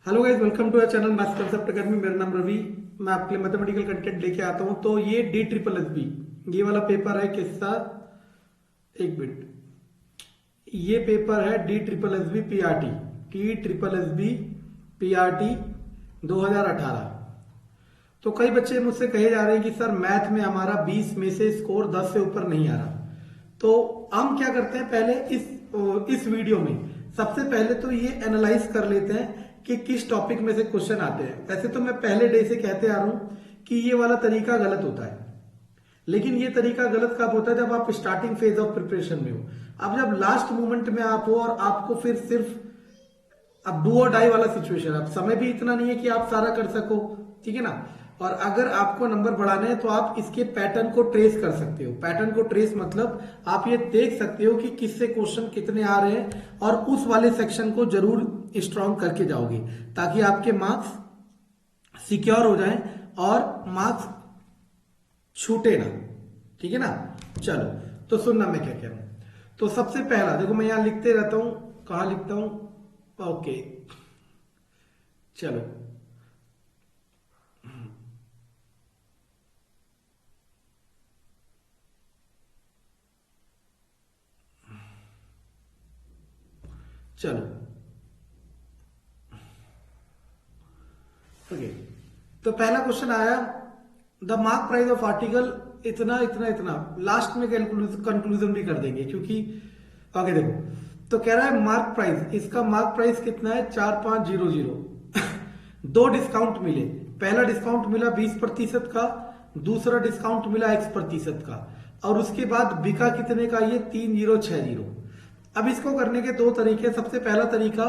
Hello guys, welcome to our channel maths concept academy. मेरा नाम रवि। मैं आपके लिए मैथमेटिकल कंटेंट लेके आता हूं। तो ये डी ट्रिपल एस बी ये वाला पेपर है किसका, एक मिनट। ये पेपर है D triple S B P R T 2018। तो कई बच्चे मुझसे कहे जा रहे हैं कि सर मैथ में हमारा 20 में से स्कोर 10 से ऊपर नहीं आ रहा। तो हम क्या करते हैं, पहले इस वीडियो में सबसे पहले तो ये एनालाइज कर लेते हैं कि किस टॉपिक में से क्वेश्चन आते हैं। वैसे तो मैं पहले डे से कहते आ रहा हूं कि ये वाला तरीका गलत होता है, लेकिन ये तरीका गलत कब होता है, जब आप स्टार्टिंग फेज ऑफ प्रिपरेशन में हो। अब जब लास्ट मोमेंट में आप हो और आपको फिर सिर्फ अब डू और डाई वाला सिचुएशन, अब समय भी इतना नहीं है कि आप सारा कर सको, ठीक है ना। और अगर आपको नंबर बढ़ाने हैं तो आप इसके पैटर्न को ट्रेस कर सकते हो। पैटर्न को ट्रेस मतलब आप ये देख सकते हो कि किससे क्वेश्चन कितने आ रहे हैं और उस वाले सेक्शन को जरूर स्ट्रॉन्ग करके जाओगे, ताकि आपके मार्क्स सिक्योर हो जाएं और मार्क्स छूटे ना, ठीक है ना। चलो तो सुनना मैं क्या कह रहा हूं। तो सबसे पहला देखो, मैं यहां लिखते रहता हूं, कहां लिखता हूं, ओके चलो। चलो ओके, तो पहला क्वेश्चन आया, the mark price of article इतना इतना इतना। लास्ट में कंक्लूजन भी कर देंगे क्योंकि आगे देखो। तो कह रहा है मार्क प्राइस, इसका मार्क प्राइस कितना है 4500। दो डिस्काउंट मिले, पहला डिस्काउंट मिला 20% का, दूसरा डिस्काउंट मिला X% का, और उसके बाद बिका कितने का, ये 3060। अब इसको करने के दो तरीके। सबसे पहला तरीका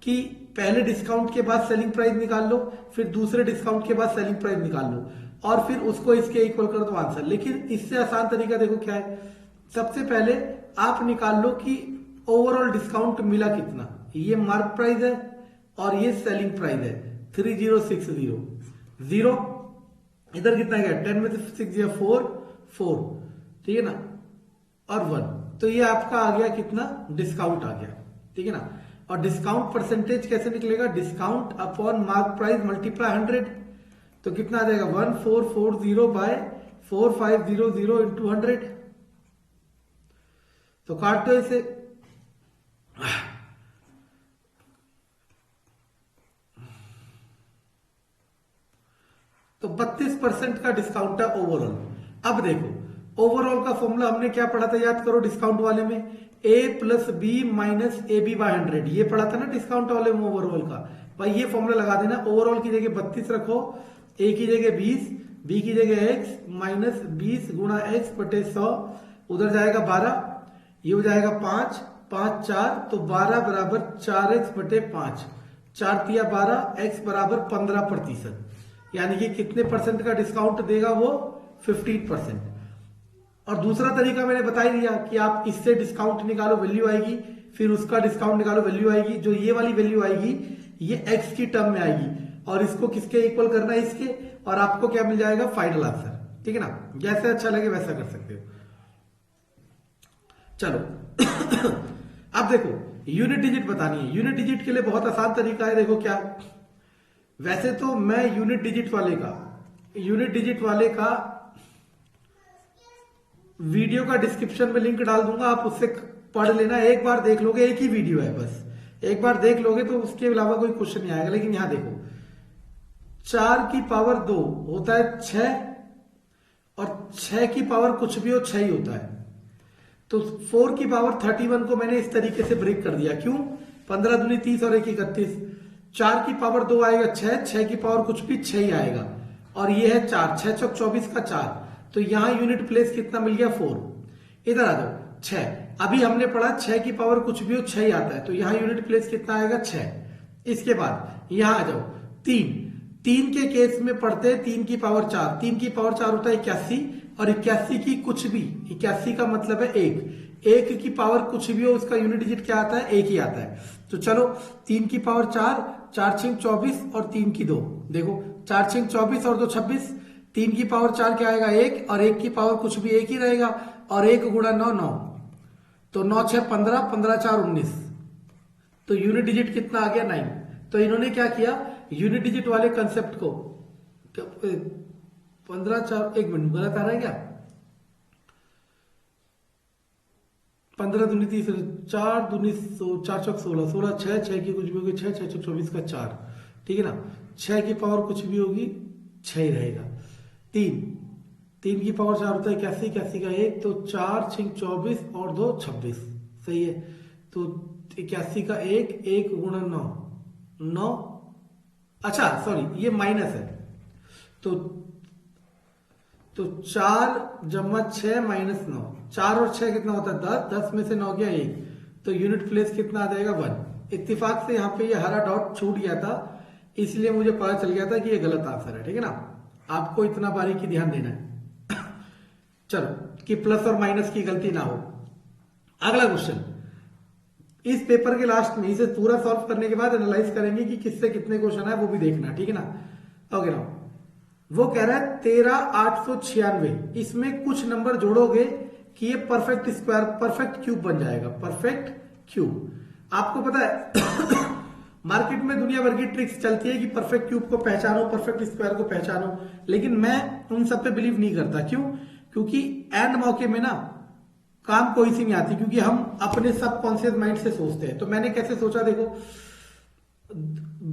कि पहले डिस्काउंट के बाद सेलिंग प्राइस निकाल लो, फिर दूसरे डिस्काउंट के बाद सेलिंग प्राइस निकाल लो और फिर उसको इसके इक्वल कर दो आंसर। लेकिन इससे आसान तरीका देखो क्या है। सबसे पहले आप निकाल लो कि ओवरऑल डिस्काउंट मिला कितना। ये मार्क प्राइस है और ये सेलिंग प्राइस है 3060। जीरो इधर कितना गया, 10 में से 6 गया 4, ठीक है ना, और 1। तो ये आपका आ गया कितना, डिस्काउंट आ गया, ठीक है ना। और डिस्काउंट परसेंटेज कैसे निकलेगा, discount upon mark price multiply 100। तो कितना आ जाएगा 1440 बाय 4500 इंटू 100। तो काट दो इसे। तो 32% का डिस्काउंट है ओवरऑल। अब देखो, ओवरऑल का फॉर्मूला हमने क्या पढ़ा था, याद करो। डिस्काउंट वाले में A+B माइनस AB बाय 100, ये पढ़ा था ना डिस्काउंट वाले में ओवरऑल का। भाई ये फॉर्मूला लगा देना। ओवरऑल की जगह 32 रखो, A की जगह 20, B की जगह x माइनस 20 गुणा x बटे 100, उधर जाएगा 12, ये हो जाएगा 5, 5 4, तो 12 बराबर 4x बटे 5, 4 तिया 12, x बराबर 15%। यानी कि कितने परसेंट का डिस्काउंट देगा वो, 15%। और दूसरा तरीका मैंने बता ही दिया कि आप इससे डिस्काउंट निकालो, वैल्यू आएगी, फिर उसका डिस्काउंट निकालो, वैल्यू आएगी। जो ये वाली वैल्यू आएगी ये x की टर्म में आएगी और इसको किसके इक्वल करना है, इसके, और आपको क्या मिल जाएगा, फाइनल आंसर, ठीक है ना। जैसे अच्छा लगे वैसा कर सकते हो। चलो अब देखो, यूनिट डिजिट बतानी है। यूनिट डिजिट के लिए बहुत आसान तरीका है। देखो क्या, वैसे तो मैं यूनिट डिजिट वाले का वीडियो का डिस्क्रिप्शन में लिंक डाल दूंगा, आप उससे पढ़ लेना। एक बार देख लोगे, एक ही वीडियो है बस, एक बार देख लोगे तो उसके अलावा कोई क्वेश्चन नहीं आएगा। लेकिन यहां देखो, 4 की पावर 2 होता है 6, और 6 की पावर कुछ भी हो 6 ही होता है। तो 4 की पावर 31 को मैंने इस तरीके से ब्रेक कर दिया। क्यों, 15 दूनी 30 और 1 31। 4 की पावर 2 आएगा 6, 6 की पावर कुछ भी 6 ही आएगा, और ये है 4, 6 चौक 24 का 4। तो यहां यूनिट प्लेस कितना मिल गया, 4। इधर आ जाओ, 6। अभी हमने पढ़ा 6 की पावर कुछ भी हो 6 ही आता है, तो यहां यूनिट प्लेस कितना आएगा, 6। इसके बाद यहां आ जाओ, 3 के केस में पढ़ते हैं 3 की पावर 4। 3 की पावर 4 होता है 81, और 81 की कुछ भी, 81 का मतलब है 1 की पावर कुछ भी हो उसका यूनिट डिजिट क्या आता है, 1 ही आता है। तो चलो 3 की पावर 4, 4 6 24 और 3 की 2। देखो 4 6 24 और 2 26। 3 की पावर 4 क्या आएगा, 1, और 1 की पावर कुछ भी 1 ही रहेगा, और 1 गुणा 9 9, तो 9 6 15, 15 4 19। तो यूनिट डिजिट कितना आ गया, 9। तो इन्होंने क्या किया, यूनिट डिजिट वाले कंसेप्ट को 15 4 1 मिनट गलत आ रहा है क्या, 15 दूनी 30 4 दूनी 4 चौक 16 16 6 6 की कुछ भी होगी 6 6 चौक 24 का 4, ठीक है ना। 6 की पावर कुछ भी होगी 6 ही रहेगा। 3 की पावर 4 होता है 81, 81 का 1, तो 4 6 24 और 2 26, सही है। तो 81 का 1, 1 गुणा 9 9, अच्छा सॉरी ये माइनस है, तो 4 जमा 6 माइनस 9, 4 और 6 कितना होता है 10, 10 में से 9 गया 1, तो यूनिट प्लेस कितना आ जाएगा 1। इत्तेफाक से यहाँ पे ये हरा डॉट छूट गया था, इसलिए मुझे पता चल गया था कि ये गलत आंसर है, ठीक है ना। आपको इतना बारीकी ध्यान देना है चलो कि प्लस और माइनस की गलती ना हो। अगला क्वेश्चन, इस पेपर के लास्ट में इसे पूरा सॉल्व करने के बाद एनालाइज करेंगे कि किससे कितने क्वेश्चन है वो भी देखना, ठीक है ना। ओके ना, वो कह रहा है 13,896, इसमें कुछ नंबर जोड़ोगे कि ये परफेक्ट स्क्वायर परफेक्ट क्यूब बन जाएगा, परफेक्ट क्यूब। आपको पता है मार्केट में दुनिया भर की ट्रिक्स चलती है कि परफेक्ट क्यूब को पहचानो, परफेक्ट स्क्वायर को पहचानो, लेकिन मैं उन सब पे बिलीव नहीं करता। क्यों? क्योंकि एंड मौके में ना काम कोई सी नहीं आती, क्योंकि हम अपने सबकॉन्शियस माइंड से सोचते हैं। तो मैंने कैसे सोचा, देखो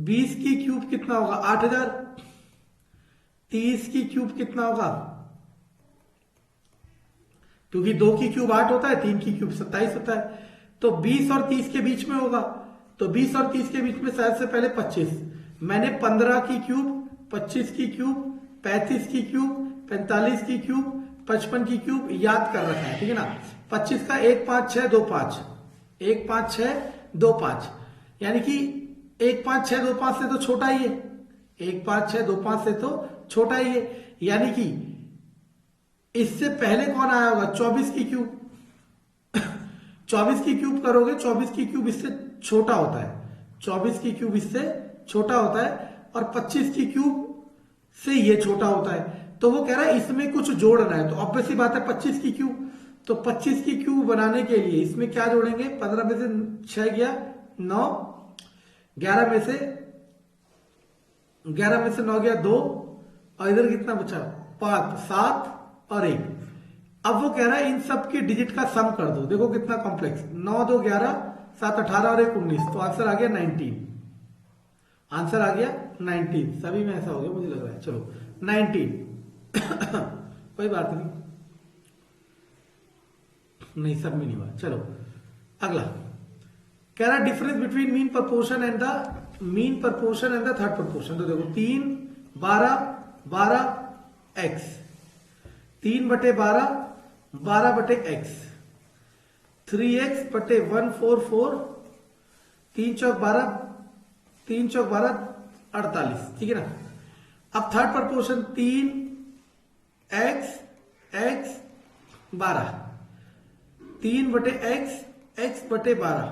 20 की क्यूब कितना होगा 8000, 30 की क्यूब कितना होगा, क्योंकि 2 की क्यूब 8 होता है, 3 की क्यूब 27 होता है, तो 20 और 30 के बीच में होगा, तो 20 और 30 के बीच में शायद से पहले 25, मैंने 15 की क्यूब, 25 की क्यूब, 35 की क्यूब, 45 की क्यूब, 55 की क्यूब याद कर रखा है, ठीक है ना। 25 का 1 5 6 2 5, 1 5 6 2 5, यानी कि 1 5 6 2 5 से तो छोटा ही है, 1 5 6 2 5 से तो छोटा ही है, यानी कि इससे पहले कौन आया होगा 24 की क्यूब। 24 की क्यूब करोगे, 24 की क्यूब इससे छोटा होता है, 24 की क्यूब इससे छोटा होता है, और 25 की क्यूब से ये छोटा होता है। तो वो कह रहा है इसमें कुछ जोड़ना है, तो ऑब्वियसली बात है 25 की क्यूब, तो 25 की क्यूब बनाने के लिए इसमें क्या जोड़ेंगे, 15 में से 6 गया 9, 11 में से 9 गया 2, और इधर कितना बचा 5 7 और 1। अब वो कह रहा है इन सब के डिजिट का सम कर दो, देखो कितना कॉम्प्लेक्स, 9 2 11, 7 18 और 1 19, तो आंसर आ गया 19, आंसर आ गया 19, सभी में ऐसा हो गया मुझे लग रहा है। चलो 19 कोई बात नहीं सब में नहीं हुआ। चलो अगला कह रहा difference between mean proportion and the third proportion. तो देखो 3 12 12 एक्स, 3 बटे 12 12 बटे एक्स, 3x बटे 1 4 4, 3 चौक 12 3 चौक 12 48, ठीक है ना। अब थर्ड प्रपोर्शन 3 x x 12, 3 बटे x बटे 12,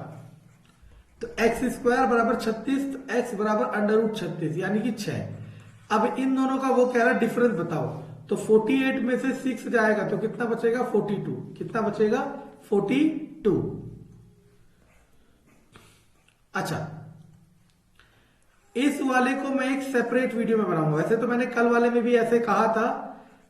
तो एक्स स्क्वायर बराबर 36, तो x बराबर √36 यानी कि 6। अब इन दोनों का वो कह रहा है डिफरेंस बताओ, तो 48 में से 6 जाएगा तो कितना बचेगा 42, कितना बचेगा 42। अच्छा इस वाले को मैं एक सेपरेट वीडियो में बनाऊंगा, वैसे तो मैंने कल वाले में भी ऐसे कहा था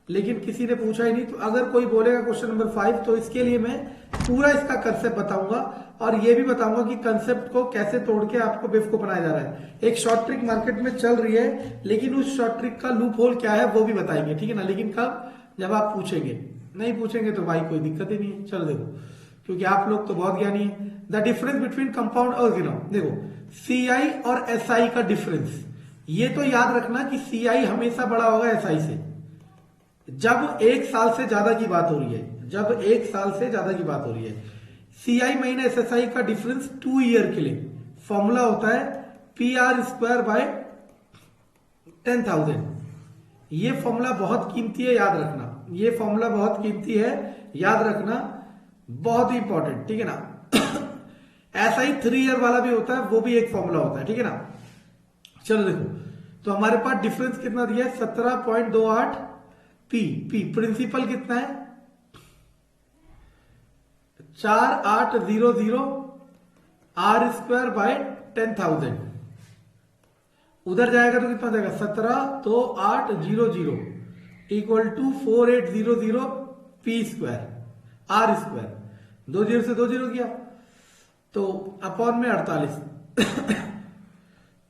लेकिन किसी ने पूछा ही नहीं, तो अगर कोई बोलेगा क्वेश्चन नंबर 5 तो इसके लिए मैं पूरा इसका कंसेप्ट बताऊंगा, और ये भी बताऊंगा कि कंसेप्ट को कैसे तोड़ के आपको बेवकूफ बनाया जा रहा है। एक शॉर्ट ट्रिक मार्केट में चल रही है, लेकिन उस शॉर्ट ट्रिक का लूप होल क्या है वो भी बताएंगे, ठीक है ना। लेकिन कब, जब आप पूछेंगे, नहीं पूछेंगे तो भाई कोई दिक्कत ही नहीं है। चलो देखो, क्योंकि आप लोग तो बहुत ज्ञानी है। द डिफरेंस बिटवीन कंपाउंड और देखो सीआई और एसआई का डिफरेंस, ये तो याद रखना कि सीआई हमेशा बड़ा होगा एसआई से, जब 1 साल से ज्यादा की बात हो रही है, जब 1 साल से ज्यादा की बात हो रही है। सीआई माइनस एसआई का डिफरेंस 2 ईयर के लिए फॉर्मूला होता है PR² बाय 10,000। ये फॉर्मूला बहुत कीमती है, याद रखना, ये फॉर्मूला बहुत कीमती है, याद रखना, बहुत ही इंपॉर्टेंट, ठीक है ना। ऐसा ही 3 ईयर वाला भी होता है, वो भी एक फॉर्मूला होता है, ठीक है ना। चलो देखो, तो हमारे पास डिफरेंस कितना दिया है 17.28 पी प्रिंसिपल कितना है 4800 R² बाय 10,000, उधर जाएगा तो कितना जाएगा 172800 equal to 4800 P square R square. 2 zero से 2 जीरो किया तो अपॉन में 48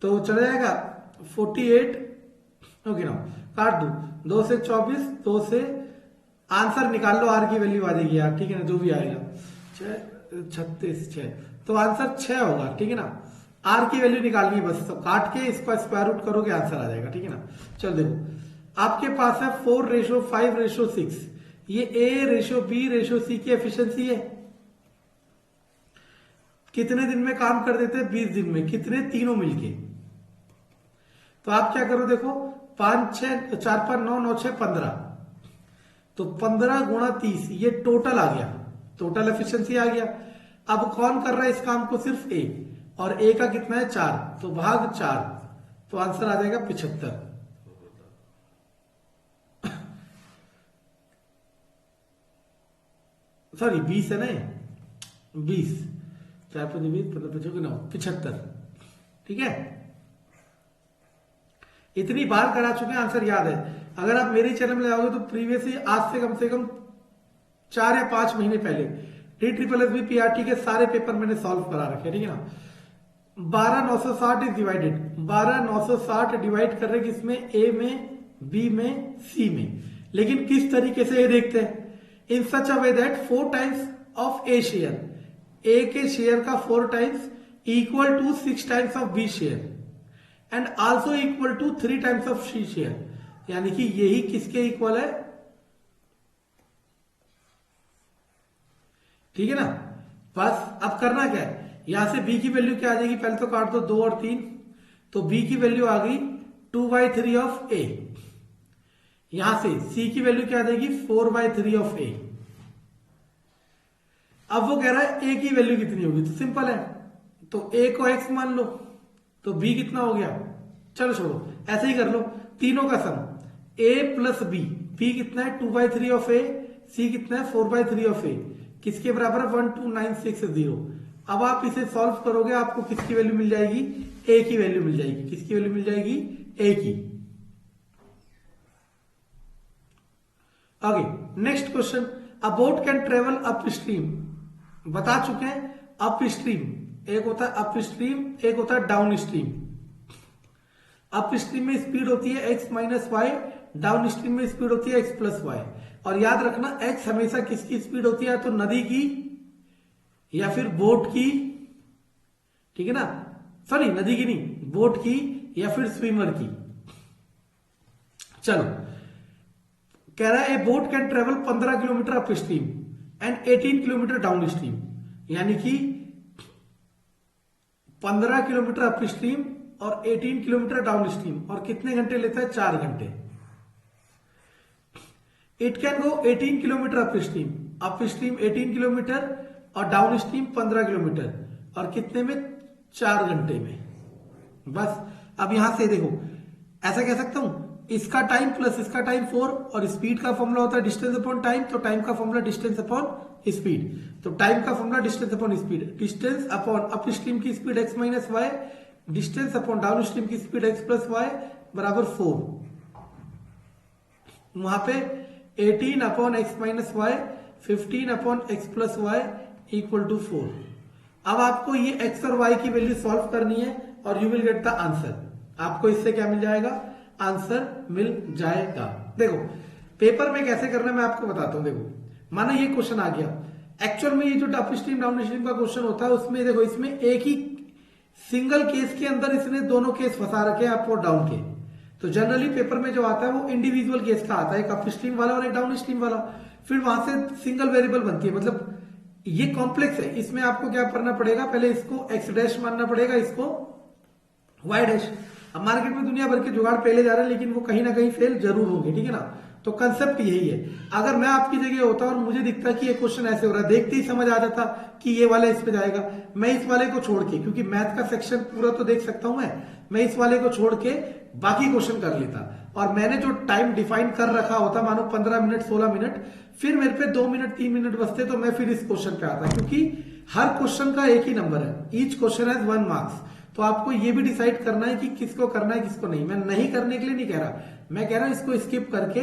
तो चला जाएगा 48। ओके ना, काट दू 2 से 24, 2 से आंसर निकाल लो, आर की वैल्यू आ जाएगी यार, ठीक है ना, जो भी आएगा 36 6 तो आंसर 6 होगा, ठीक है ना। आर की वैल्यू निकालनी है बस, तो काट के इसका स्क्वायर रूट करोगे आंसर आ जाएगा, ठीक है ना। चलो देखो आपके पास है 4:5:6, ये A:B:C की एफिशिएंसी है। कितने दिन में काम कर देते हैं? 20 दिन में। कितने? तीनों मिलके। तो आप क्या करो, देखो 5 6 4 5 9 9 6 15, तो 15 गुणा 30 ये टोटल आ गया, टोटल एफिशिएंसी आ गया। अब कौन कर रहा है इस काम को? सिर्फ ए, और ए का कितना है 4, तो भाग 4, तो आंसर आ जाएगा 75। सॉरी 20 है ना, 20 4 5 20 15 75, ठीक है। इतनी बार करा चुके हैं, आंसर याद है। अगर आप मेरे चैनल में जाओगे तो प्रीवियसली आज से कम 4 या 5 महीने पहले DSSS PRT के सारे पेपर मैंने सॉल्व करा रखे, ठीक है ना। 12960 इज डिवाइडेड, 12960 डिवाइड कर रहे किसमें? ए में, बी में, सी में। लेकिन किस तरीके से ये देखते हैं? In such a way that 4 times of a share, a के शेयर का 4 times equal to 6 times of b share and also equal to 3 times of c share, यानी कि यही किसके इक्वल है, ठीक है ना। बस अब करना क्या है, यहां से बी की वैल्यू क्या आ जाएगी? पहले तो काट दो 2 और 3, तो बी की वैल्यू आ गई 2/3 ऑफ ए। यहां से सी की वैल्यू क्या आ जाएगी? 4/3 ऑफ ए। अब वो कह रहा है ए की वैल्यू कितनी होगी, तो सिंपल है, तो ए को एक्स मान लो, तो बी कितना हो गया? चलो छोड़ो, ऐसे ही कर लो, तीनों का सम ए प्लस बी, बी कितना है 2/3 ऑफ ए, सी कितना है 4/3 ऑफ ए, किसके बराबर है 12960। अब आप इसे सॉल्व करोगे, आपको किसकी वैल्यू मिल जाएगी? ए की वैल्यू मिल जाएगी। किसकी वैल्यू मिल जाएगी? ए की। आगे next question, a boat can travel up stream, बता चुके हैं अप स्ट्रीम, एक होता है अप स्ट्रीम, एक होता है डाउन स्ट्रीम। अप स्ट्रीम में स्पीड होती है x minus y, down stream में स्पीड होती है x प्लस वाई। और याद रखना x हमेशा किसकी स्पीड होती है? तो नदी की या फिर बोट की, ठीक है ना, सॉरी नदी की नहीं, बोट की या फिर स्विमर की। चलो कह रहा है ए boat can travel 15 kilometre up stream and 18 kilometre down stream, यानी कि 15 किलोमीटर अप स्ट्रीम और 18 किलोमीटर डाउन स्ट्रीम, और कितने घंटे लेता है? 4 घंटे। It can go 18 kilometre up stream 18 kilometre और डाउन स्ट्रीम 15 किलोमीटर, और कितने में? 4 घंटे में। बस अब यहां से देखो, ऐसा कह सकता हूं इसका टाइम प्लस इसका टाइम 4, और स्पीड का फॉर्मूला होता है डिस्टेंस अपॉन टाइम, तो टाइम का फॉर्मूला डिस्टेंस अपॉन स्पीड, तो टाइम का formula distance upon speed, distance upon upstream की speed x minus y, distance upon downstream की स्पीड x प्लस वाई बराबर 4। वहां पे 18 upon x minus y, 15 upon x plus y equal to 4। अब आपको ये x और y की वैल्यू सॉल्व करनी है और you will get the answer. आपको इससे क्या मिल जाएगा? आंसर मिल जाएगा। देखो पेपर में कैसे करना है मैं आपको बताता हूं। देखो माना ये क्वेश्चन आ गया, एक्चुअल में ये जो अप स्ट्रीम डाउन स्ट्रीम का क्वेश्चन होता है उसमें देखो इसमें एक ही सिंगल केस के अंदर इसने दोनों केस फंसा रखे हैं, अप और डाउन के। तो जनरली पेपर में जो आता है वो इंडिविजुअल केस का आता है, एक अप स्ट्रीम वाला और एक डाउन स्ट्रीम वाला, फिर वहां से सिंगल वेरिएबल बनती है। मतलब ये कॉम्प्लेक्स है, इसमें आपको क्या करना पड़ेगा? पहले इसको एक्स डैश मानना पड़ेगा, इसको वाई डैश। अब मार्केट में दुनिया भर के जुगाड़ पहले जा रहे हैं, लेकिन वो कहीं ना कहीं फेल जरूर होंगे, ठीक है ना। तो कंसेप्ट यही है। अगर मैं आपकी जगह होता और मुझे दिखता कि ये क्वेश्चन ऐसे हो रहा है, देखते ही समझ आ जाता कि ये वाला इस पे जाएगा, मैं इस वाले को छोड़ के, क्योंकि मैथ का सेक्शन पूरा तो देख सकता हूं मैं इस वाले को छोड़ के बाकी क्वेश्चन कर लेता। और मैंने जो टाइम डिफाइन कर रखा होता, मानो 15 मिनट 16 मिनट, फिर मेरे पे 2 मिनट 3 मिनट बचते, तो मैं फिर इस क्वेश्चन पे आता, क्योंकि हर क्वेश्चन का एक ही नंबर है, ईच क्वेश्चन हैज 1 मार्क्स। तो आपको ये भी डिसाइड करना है कि किसको करना है किसको नहीं। मैं नहीं करने के लिए नहीं कह रहा, मैं कह रहा हूं इसको स्किप करके,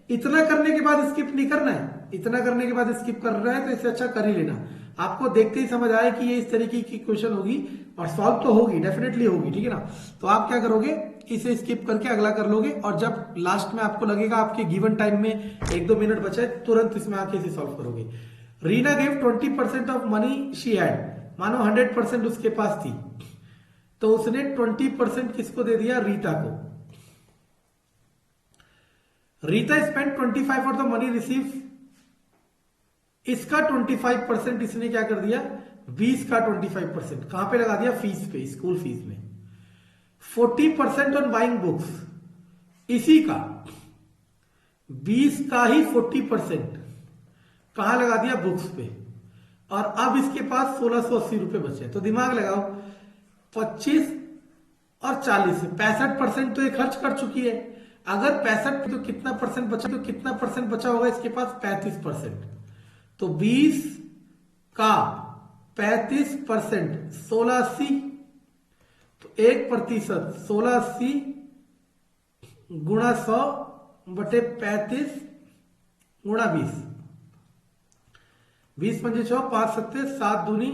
इतना करने के बाद स्किप नहीं करना है, इतना करने के बाद स्किप कर रहा है तो इससे अच्छा कर ही लेना। आपको देखते ही समझ आए कि ये इस तरीके की क्वेश्चन होगी और सॉल्व तो होगी, डेफिनेटली होगी, ठीक है ना। तो आप क्या करोगे, इसे स्किप करके अगला कर लोगे, और जब लास्ट में आपको लगेगा आपके गिवन टाइम में 1-2 मिनट बचे, तुरंत इसमें आके इसे सॉल्व करोगे। Reena gave 20% of money she had, मानो 100% उसके पास थी, तो उसने 20% किसको दे दिया, रीता को। Rita spend 25 for the money receive, इसका 25% इसने क्या कर दिया, 20 का 25% कहां पे लगा दिया, फीस पे, स्कूल फीस में। 40% ऑन बाइंग बुक्स, इसी का 20 का ही 40% कहां लगा दिया, बुक्स पे। और अब इसके पास 1680 रुपए बचे, तो दिमाग लगाओ, 25 और 40 से 65% तो ये खर्च कर चुकी है। अगर 65 तो कितना परसेंट बचा, तो कितना परसेंट बचा होगा इसके पास, 35%। तो 20 का 35%, 1680, तो 1%, 1680 गुणा 100 बटे 35 गुणा 20, 20 पंजे 6, 5 सत्ते 7 दूनी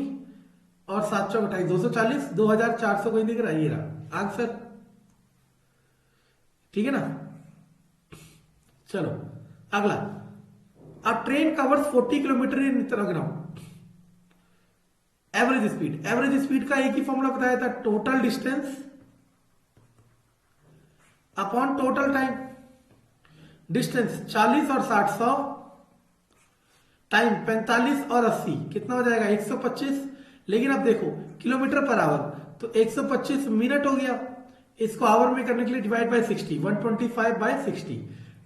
और 7 चौक 28, 240, 2400 कोई दिख रहा है, ये रहा आंसर, ठीक है ना। चलो अगला, अ train covers 40 kilometre in ground, average speed, average speed का एक ही फॉर्मूला बताया था, total distance upon total time. Distance 40 और 60 100, टाइम 45 और 80 कितना हो जाएगा, 125। लेकिन अब देखो किलोमीटर पर आवर, तो 125 मिनट हो गया, इसको आवर में करने के लिए डिवाइड बाय 60, 125 बाय 60,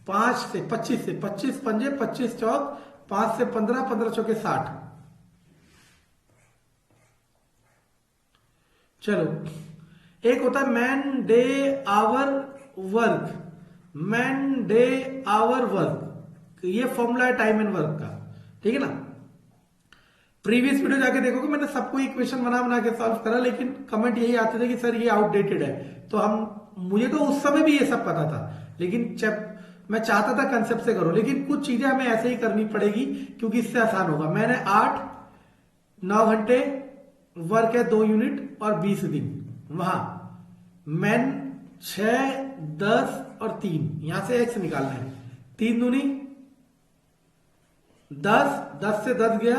5 से 25 से 25 पंजे 25 चौक, 5 से 15, 15 चौके 60। चलो एक होता है man day hour work, man day hour work, ये फॉर्मूला है टाइम एंड वर्क का, ठीक है ना। प्रीवियस वीडियो जाके देखोगे, मैंने सबको इक्वेशन बना बना के सॉल्व करा, लेकिन कमेंट यही आते थे कि सर ये आउटडेटेड है। तो मुझे तो उस समय भी ये सब पता था, लेकिन मैं चाहता था कंसेप्ट से करो, लेकिन कुछ चीजें हमें ऐसे ही करनी पड़ेगी क्योंकि इससे आसान होगा। मैंने 8-9 घंटे वर्क है 2 यूनिट और 20 दिन, वहां मैन 6, 10 और 3, यहां से एक्स निकालना है, 3 दूनी 10, 10 से 10 गया,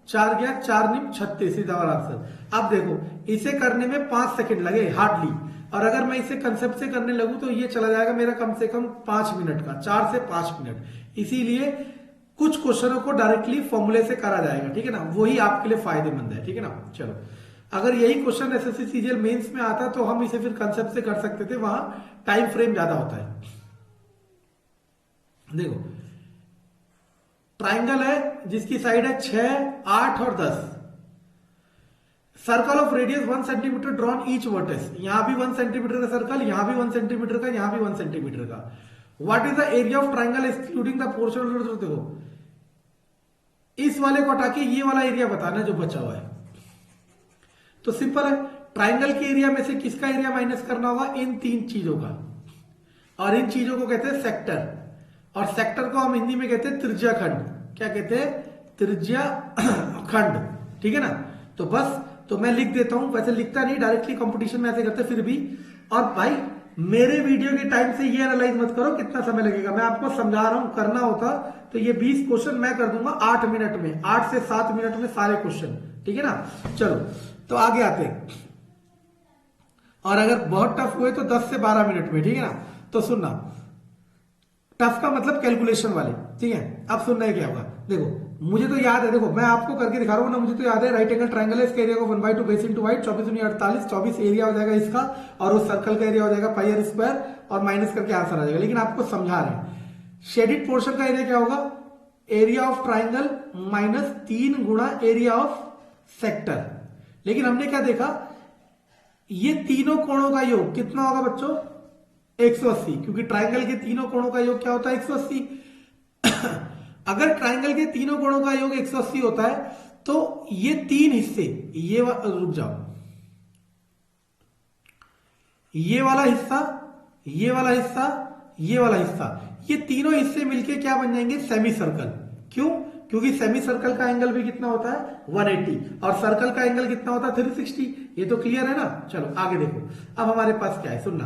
4 गया, 4 निम 36, सीधा वाला आंसर। अब देखो इसे करने में 5 सेकंड लगे हार्डली, और अगर मैं इसे कंसेप्ट से करने लगूं तो ये चला जाएगा मेरा कम से कम 5 मिनट का, 4 से 5 मिनट। इसीलिए कुछ क्वेश्चनों को डायरेक्टली फॉर्मूले से करा जाएगा, ठीक है ना, वही आपके लिए फायदेमंद है, ठीक है ना। चलो अगर यही क्वेश्चन एसएससी सीजीएल मेंस में आता तो हम इसे फिर कंसेप्ट से कर सकते थे, वहां टाइम फ्रेम ज्यादा होता है। देखो ट्राइंगल है जिसकी साइड है 6, 8 और 10, circle of radius 1 centimetre drawn each vertex, यहां भी 1 सेंटीमीटर का सर्कल, यहां भी 1 सेंटीमीटर का, यहां भी 1 सेंटीमीटर का। What is the area of triangle excluding the portion, देखो इस वाले को हटा के ये वाला एरिया बताना जो बचा हुआ है। तो सिंपल है, ट्राइंगल के एरिया में से किसका एरिया माइनस करना होगा, इन 3 चीजों का, और इन चीजों को कहते हैं सेक्टर, और सेक्टर को हम हिंदी में कहते हैं त्रिज्या खंड। क्या कहते हैं, त्रिज्या खंड, ठीक है ना। तो बस, तो मैं लिख देता हूं, वैसे लिखता नहीं, डायरेक्टली कंपटीशन में ऐसे करते फिर भी। और भाई मेरे वीडियो के टाइम से ये एनालाइज मत करो कितना समय लगेगा, मैं आपको समझा रहा हूं, करना होता तो ये 20 क्वेश्चन मैं कर दूंगा 8 मिनट में, 8 से 7 मिनट में सारे क्वेश्चन, ठीक है ना। चलो तो आगे आते हैं, और अगर बहुत टफ हुए तो 10 से 12 मिनट में, ठीक है ना। तो सुनना, टफ का मतलब कैलकुलेशन वाले, ठीक है। अब सुनना है क्या होगा, देखो मुझे तो याद है, देखो मैं आपको करके दिखा रहा हूं ना, मुझे तो याद है, राइट एंगल ट्राइंगल है, इसका एरिया को 1/2 बेस इंटू वाइड, 24 दूनी 48, 24 एरिया हो जाएगा इसका, और उस सर्कल का एरिया हो जाएगा पाई आर स्क्वायर, और माइनस करके आंसर आ जाएगा। लेकिन आपको समझा रहे हैं, शेडिड पोर्शन का एरिया क्या होगा, एरिया ऑफ ट्राइंगल माइनस 3 गुणा एरिया ऑफ सेक्टर। लेकिन हमने क्या देखा, ये तीनों कोणों का योग कितना होगा बच्चों, 180, क्योंकि ट्राइंगल के तीनों कोणों का योग क्या होता है, 180। अगर ट्राइंगल के तीनों कोणों का योग 180 होता है, तो ये 3 हिस्से, ये रुक जाओ, ये वाला हिस्सा, ये वाला हिस्सा, ये वाला हिस्सा, ये तीनों हिस्से मिलके क्या बन जाएंगे? Semi circle. क्यों? क्योंकि सेमी सर्कल का एंगल भी कितना होता है? 180, और सर्कल का एंगल कितना होता है? 360। ये तो क्लियर है ना? चलो आगे देखो, अब हमारे पास क्या है, सुनना।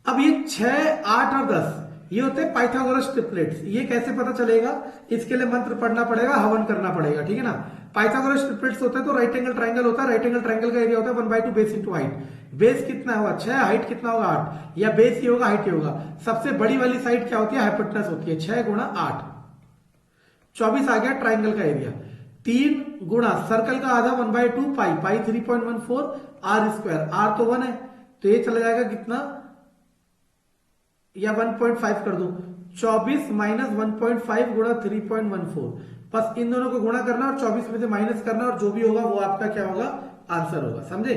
अब ये 6, 8 और 10 ये होते हैं पाइथागोरस ट्रिपलेट्स। ये कैसे पता चलेगा? इसके लिए मंत्र पढ़ना पड़ेगा, हवन करना पड़ेगा, ठीक है ना? पाइथागोरस ट्रिपलेट्स होता है तो राइट एंगल ट्राइंगल होता है। राइट एंगल ट्राइंगल का एरिया होता है 1/2 बेस इंटू हाइट। बेस कितना होगा? 6, हाइट कितना होगा? 8, या बेस ये होगा, हाइट ये होगा। सबसे बड़ी वाली साइड क्या होती है? हाइपोटेनस होती है। 6 गुणा 8, 24 आ गया ट्राइंगल का एरिया। 3 गुणा सर्कल का आधा 1/2 पाई, पाई 3.14 आर स्क्वायर, आर तो 1 है तो ये चला जाएगा कितना, या 1.5 कर दो, 24 माइनस 1.5 गुणा 3.14, बस इन दोनों को गुणा करना और 24 में से माइनस करना, और जो भी होगा वो आपका क्या होगा? आंसर होगा। समझे?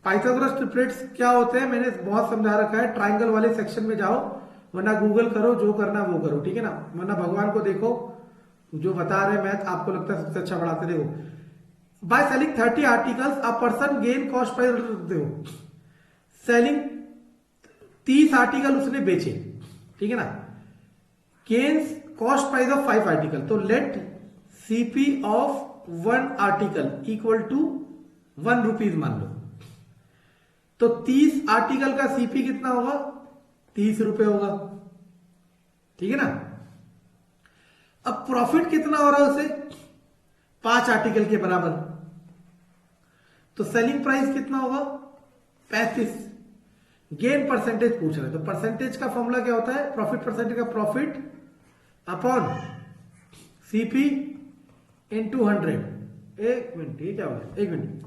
पाइथागोरस ट्रिपलेट्स क्या होते हैं मैंने बहुत समझा रखा है। ट्राइंगल वाले सेक्शन में जाओ, वरना गूगल करो, जो करना वो करो, ठीक है ना? वरना भगवान को देखो, जो बता रहे मैथ आपको लगता है सबसे अच्छा पढ़ाते। देखो, by selling 30 articles a person gain cost price, देखो सेलिंग 30 आर्टिकल उसने बेचे, ठीक है ना? Gains cost price of 5 article, तो let CP of 1 article equal to 1 rupees मान लो। तो 30 आर्टिकल का सीपी कितना होगा? 30 रुपए होगा, ठीक है ना? अब प्रॉफिट कितना हो रहा है उसे? 5 आर्टिकल के बराबर, तो सेलिंग प्राइस कितना होगा? 35। गेन परसेंटेज पूछ रहे हैं, तो परसेंटेज का फॉर्मूला क्या होता है? प्रॉफिट परसेंटेज का प्रॉफिट अपॉन सीपी इनटू 100। एक मिनट, ये क्या हो गया? एक minute.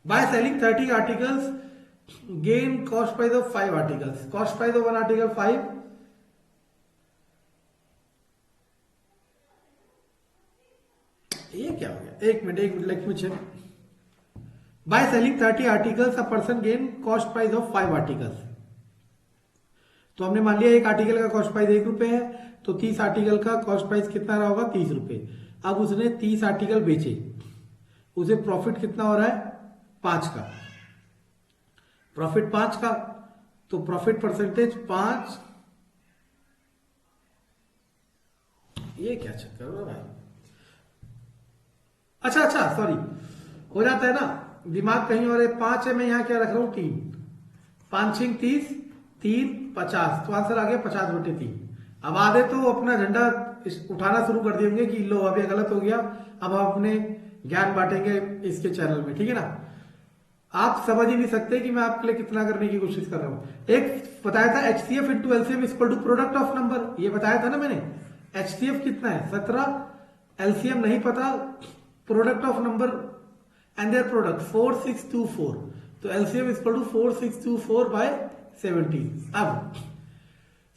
By selling 30 articles gain cost price of 5 articles, cost price of 1 article 5, ये क्या हो गया? एक minute let me check. By selling 30 articles a person gain cost price of 5 articles. तो हमने मान लिया एक आर्टिकल का कॉस्ट प्राइस 1 रुपए है, तो 30 आर्टिकल का कॉस्ट प्राइस कितना रहा होगा? 30 रुपए। अब उसने 30 आर्टिकल बेचे, उसे प्रॉफिट कितना हो रहा है? 5 का। प्रॉफिट 5 का, तो प्रॉफिट परसेंटेज 5। ये क्या चक्कर हो रहा है? अच्छा सॉरी, हो जाता है ना दिमाग कहीं और है। 5 है, मैं यहां क्या रख रहा हूं? 3, 5 6 30, 3 50, तो आंसर आ गया 50/3। अब आधे तो अपना झंडा उठाना शुरू कर दिए कि लो अब ये गलत हो गया, अब हम अपने ज्ञान बांटेंगे इसके चैनल में, ठीक है ना? आप समझ ही नहीं सकते कि मैं आपके लिए कितना करने की कोशिश कर रहा हूं। एक बताया था HCF into LCM equal to product of number, ये बताया था ना मैंने। HCF कितना है? 17, एलसीएम नहीं पता, product of number and their product 4624, तो एलसीएम इक्वल टू 4624 बाय 17। अब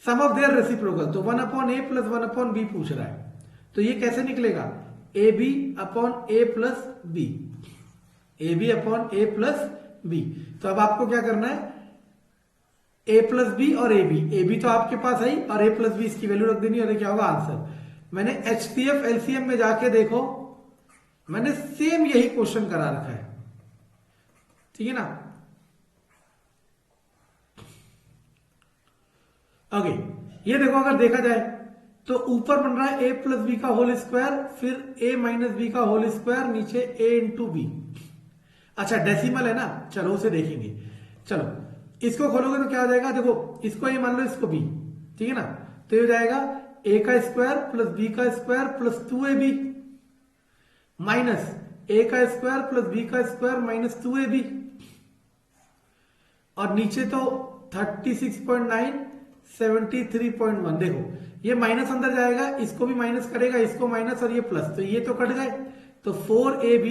सम ऑफ देयर रेसिप्रोकल, तो 1/a प्लस 1/b पूछ रहा है, तो ये कैसे निकलेगा? AB upon a plus b, AB upon a plus b। तो अब आपको क्या करना है? a प्लस बी और AB तो आपके पास है ही, और a प्लस बी इसकी वैल्यू रख देनी, और क्या होगा आंसर। मैंने HCF LCM में जाके देखो, मैंने सेम यही क्वेश्चन करा रखा है, ठीक है ना? ओके, ये देखो अगर देखा जाए तो ऊपर बन रहा है a प्लस बी का होल स्क्वायर, फिर a माइनस बी का होल स्क्वायर, नीचे a इंटू बी। अच्छा डेसिमल है ना, चलो उसे देखेंगे। चलो इसको खोलोगे तो क्या हो जाएगा? देखो इसको a मान लो, इसको b, ठीक है ना? तो ये हो जाएगा a का स्क्वायर प्लस b का square plus 2ab minus a का स्क्वायर प्लस b का स्क्वायर माइनस 2ab, और नीचे तो 36.9 73.1। देखो ये माइनस अंदर जाएगा, इसको भी माइनस करेगा, इसको माइनस और ये प्लस, तो ये तो कट गए, तो 4ab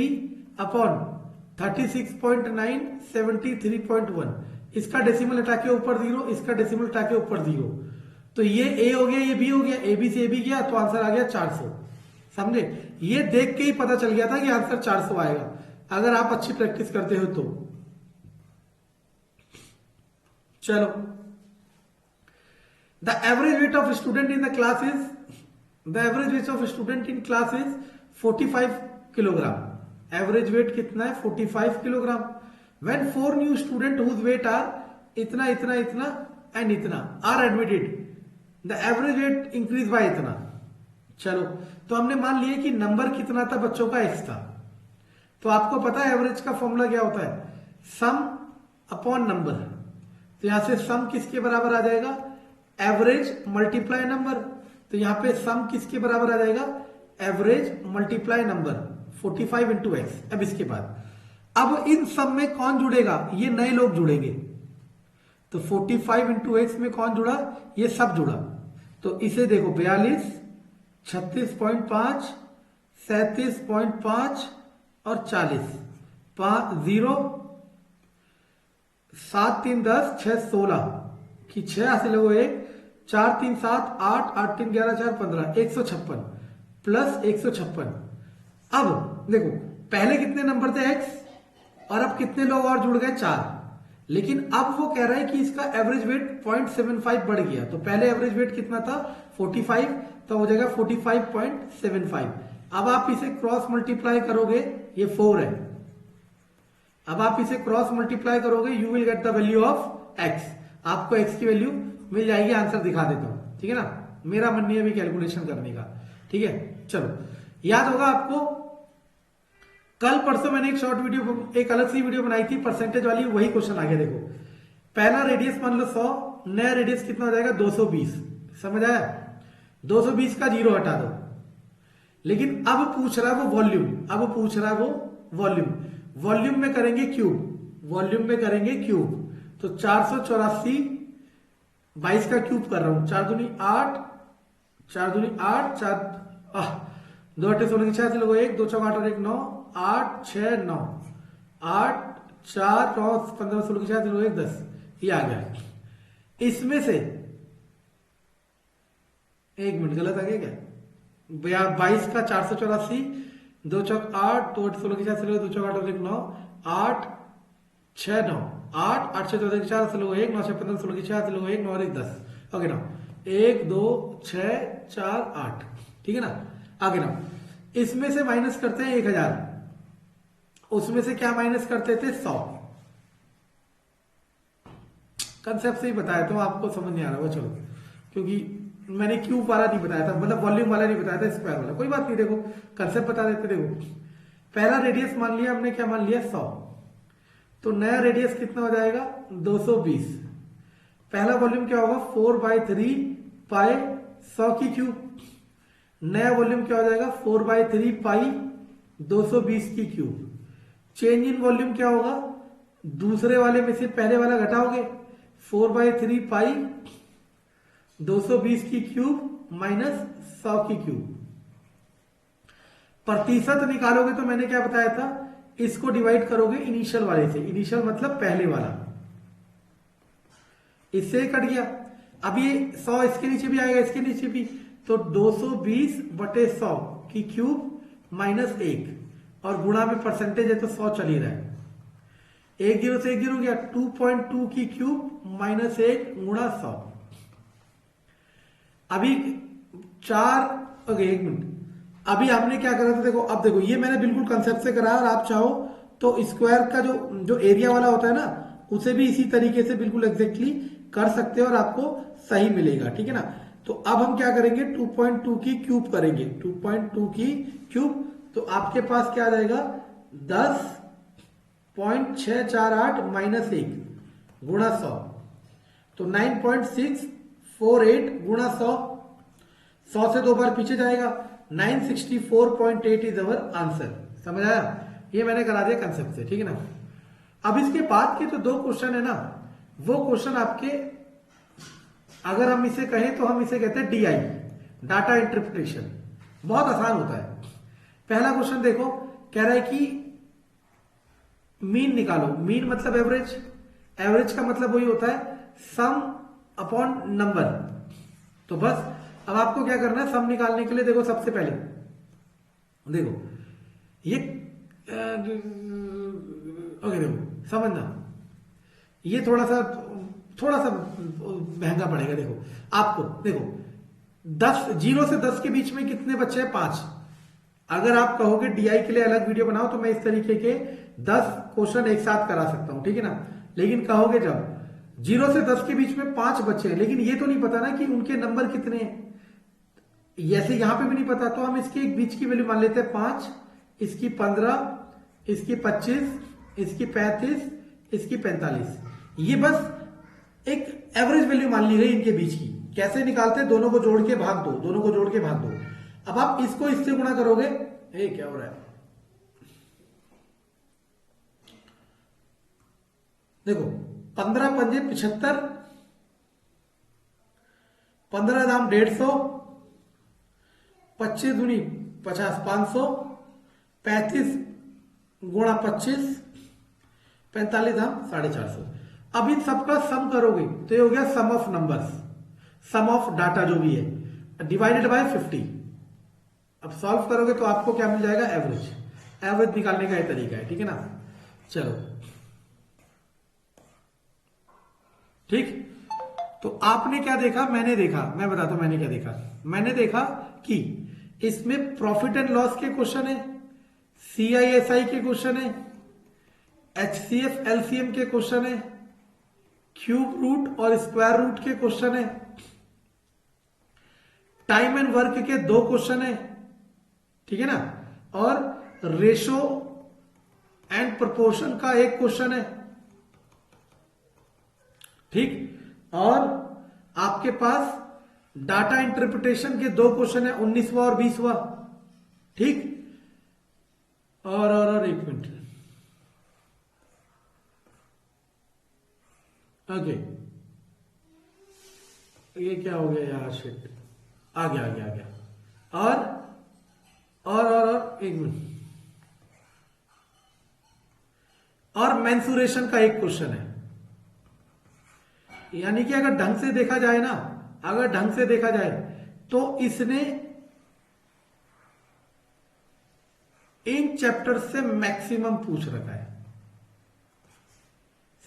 अपॉन 36.9 73.1, इसका डेसिमल हटा के ऊपर 0, इसका डेसिमल हटा के ऊपर 0, तो ये a हो गया, ये b हो गया, ab से ab गया, तो आंसर आ गया 400। समझे? ये देख के ही पता चल गया था कि आंसर 400 आएगा, अगर आप अच्छी प्रैक्टिस करते हो तो। चलो, the average weight of student in the class is, the average weight of student in class is 45 kilogram. Average weight कितना है 45 kilogram. When 4 new student whose weight are इतना इतना इतना एंड इतना are admitted, the average weight increase by इतना। चलो, तो हमने मान लिया कि नंबर कितना था बच्चों का x था। तो आपको पता है एवरेज का फॉर्मूला क्या होता है, सम अपॉन नंबर। तो यहां से सम किसके बराबर आ जाएगा, एवरेज मल्टीप्लाई नंबर। तो यहां पे सम किसके बराबर आ जाएगा, average multiply number 45 into x. अब इसके बाद अब इन सब में कौन जुड़ेगा, ये नए लोग जुड़ेंगे। तो 45 इंटू एक्स में कौन जुड़ा, ये सब जुड़ा। तो इसे देखो 42, 36.5, 37.5 और 40, 0, 7 3 10 6 16 की 6 हासिल हो 1, 4 3 7 8 8 3 11 4 15 156 प्लस 156। अब देखो पहले कितने नंबर थे x और अब कितने लोग और जुड़ गए 4। लेकिन अब वो कह रहा है कि इसका एवरेज वेट 0.75 बढ़ गया। तो पहले एवरेज वेट कितना था 45, तो हो जाएगा 45.75। अब आप इसे क्रॉस मल्टीप्लाई करोगे, ये 4 है। अब आप इसे क्रॉस मल्टीप्लाई करोगे, you will get the value of x। आपको x की वैल्यू मिल जाएगी। आंसर दिखा देता हूं, ठीक है ना, मेरा मन नहीं है अभी कैलकुलेशन करने का, ठीक है। चलो, याद होगा आपको कल परसों मैंने एक शॉर्ट वीडियो, एक अलग सी वीडियो बनाई थी परसेंटेज वाली, वही क्वेश्चन आ गया। देखो पहला रेडियस मान लो 100, नया रेडियस कितना हो जाएगा 220। समझ आया, 220 का 0 हटा दो। लेकिन अब पूछ रहा है वो वॉल्यूम, अब पूछ रहा है वो वॉल्यूम। वॉल्यूम में करेंगे क्यूब, वॉल्यूम में करेंगे क्यूब। तो 484 22 का क्यूब कर रहा हूं, 4 दूनी 8, 4 दूनी 8, 2 8 16 की 6 से लोगो 1, 2 4 8 और 1 9, 8 6 9, 8 4 9 15 16 की 6 से लोगो 1 10, ये आ गया। इसमें से एक मिनट गलत आ गया क्या, 22 का 484, 2 चौक 8, 2 8 16 की 6 से लोगो 2 चौक 8 और 1 9, 8 6 9, 8 8 6 14 की 4 से लोगो 1 9 6 15 16 की 6 से लोगो 1 9 और 1 10। ओके ना, 1 2 6 4 8, ठीक है ना। आगे ना, इसमें से माइनस करते हैं 1000, उसमें से क्या माइनस करते थे 100। कंसेप्ट से ही बताया तो आपको समझ नहीं आ रहा वो, चलो, क्योंकि मैंने क्यूब वाला नहीं बताया था, मतलब वॉल्यूम वाला नहीं बताया था, स्क्वायर वाला। कोई बात नहीं, देखो कंसेप्ट बता देते। देखो पहला रेडियस मान लिया हमने, क्या मान लिया 100। तो नया रेडियस कितना हो जाएगा 220। पहला वॉल्यूम क्या होगा 4/3 पाई 100 की क्यूब। नया वॉल्यूम क्या हो जाएगा 4/3 पाई 220 की क्यूब। चेंज इन वॉल्यूम क्या होगा, दूसरे वाले में से पहले वाला घटाओगे, 4/3 पाई 220 की क्यूब माइनस 100 की क्यूब। प्रतिशत निकालोगे तो मैंने क्या बताया था, इसको डिवाइड करोगे इनिशियल वाले से। इनिशियल मतलब पहले वाला, इससे कट गया। अब ये 100 इसके नीचे भी आएगा, इसके नीचे भी। तो 220/100 की क्यूब माइनस 1 और गुणा में परसेंटेज है तो 100 चल ही रहा है। 1 0 से 1 0 गया, 2.2 की क्यूब माइनस 1 गुणा 100। अभी 4, ओके 1 मिनट, अभी हमने क्या करा था, देखो अब देखो ये मैंने बिल्कुल कंसेप्ट से करा। और आप चाहो तो स्क्वायर का जो एरिया वाला होता है ना, उसे भी इसी तरीके से बिल्कुल एग्जैक्टली कर सकते हो और आपको सही मिलेगा, ठीक है ना। तो अब हम क्या करेंगे 2.2 की क्यूब करेंगे, 2.2 की क्यूब। तो आपके पास क्या आ जाएगा 10.648 माइनस 1 गुणा 100। तो 9.648 गुणा 100, 100 से 2 बार पीछे जाएगा, 964.8 इज अवर आंसर। समझ आया, ये मैंने करा दिया कंसेप्ट से, ठीक है ना। अब इसके बाद के जो 2 क्वेश्चन है ना, वो क्वेश्चन आपके, अगर हम इसे कहें तो हम इसे कहते हैं DI, डाटा इंटरप्रिटेशन। बहुत आसान होता है। पहला क्वेश्चन देखो, कह रहा है कि मीन निकालो। मीन मतलब एवरेज, एवरेज का मतलब वही होता है सम अपॉन नंबर। तो बस अब आपको क्या करना है, सम निकालने के लिए देखो सबसे पहले देखो ये ओके, देखो समझना, ये थोड़ा सा महंगा पड़ेगा। देखो आपको, देखो 10 0 से 10 के बीच में कितने बच्चे हैं 5, अगर आप कहोगे डीआई के लिए अलग वीडियो बनाओ तो मैं इस तरीके के 10 क्वेश्चन एक साथ करा सकता हूं, ठीक है ना। लेकिन कहोगे जब 0 से 10 के बीच में 5 बच्चे हैं, लेकिन ये तो नहीं पता ना कि उनके नंबर कितने हैं, जैसे यहां पे भी नहीं पता, तो हम इसके एक बीच की वैल्यू मान लेते हैं 5, इसकी 15, इसकी 25, इसकी 35, इसकी 45। ये बस एक एवरेज वैल्यू मान ली गई इनके बीच की। कैसे निकालते हैं, दोनों को जोड़ के भाग दो, दोनों को जोड़ के भाग दो। अब आप इसको इससे गुणा करोगे, ये क्या हो रहा है, देखो 15 पंजे 75, 15 दाम 150, 25 दूनी 50, 500, 35 गुणा 25, 45 दाम 450। अब इन सबका सम करोगे तो ये हो गया sum of numbers, sum of data जो भी है, डिवाइडेड बाय 50। अब सॉल्व करोगे तो आपको क्या मिल जाएगा, एवरेज। एवरेज निकालने का ये तरीका है, ठीक है ना। चलो ठीक, तो आपने क्या देखा, मैंने देखा, मैं बताता हूं मैंने क्या देखा। मैंने देखा कि इसमें प्रॉफिट एंड लॉस के क्वेश्चन है, सीआईएसआई के क्वेश्चन है, एचसीएफ एलसीएम के क्वेश्चन है, क्यूब रूट और स्क्वायर रूट के क्वेश्चन है, टाइम एंड वर्क के 2 क्वेश्चन है, ठीक है ना, और रेशो एंड प्रोपोर्शन का 1 क्वेश्चन है, ठीक। और आपके पास डाटा इंटरप्रिटेशन के 2 क्वेश्चन है, 19वां और 20वां, ठीक। और 1 मिनट, ओके, ये क्या हो गया यार, शिट, आ गया। और 1 मिनट, और मेंसुरेशन का 1 क्वेश्चन है। यानी कि अगर ढंग से देखा जाए ना, अगर ढंग से देखा जाए तो इसने इन चैप्टर से मैक्सिमम पूछ रखा है।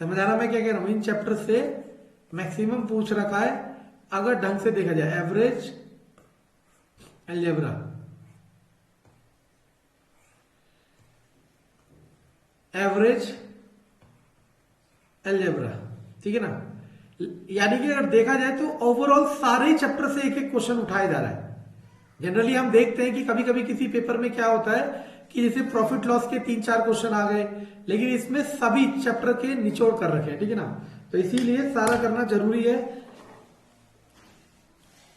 समझ आ रहा मैं क्या कह रहा हूं, इन चैप्टर से मैक्सिमम पूछ रखा है अगर ढंग से देखा जाए। एवरेज अलजेब्रा, एवरेज अलजेब्रा, ठीक है ना। यानी कि अगर देखा जाए तो ओवरऑल सारे चैप्टर से एक एक क्वेश्चन उठाया जा रहा है। जनरली हम देखते हैं कि कभी कभी किसी पेपर में क्या होता है कि जैसे प्रॉफिट लॉस के 3-4 क्वेश्चन आ गए, लेकिन इसमें सभी चैप्टर के निचोड़ कर रखे हैं, ठीक है ना। तो इसीलिए सारा करना जरूरी है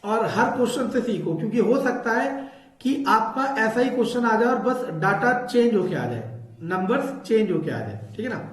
और हर क्वेश्चन से सीखो, क्योंकि हो सकता है कि आपका ऐसा ही क्वेश्चन आ जाए और बस डाटा चेंज होके आ जाए, नंबर्स चेंज होके आ जाए, ठीक है ना।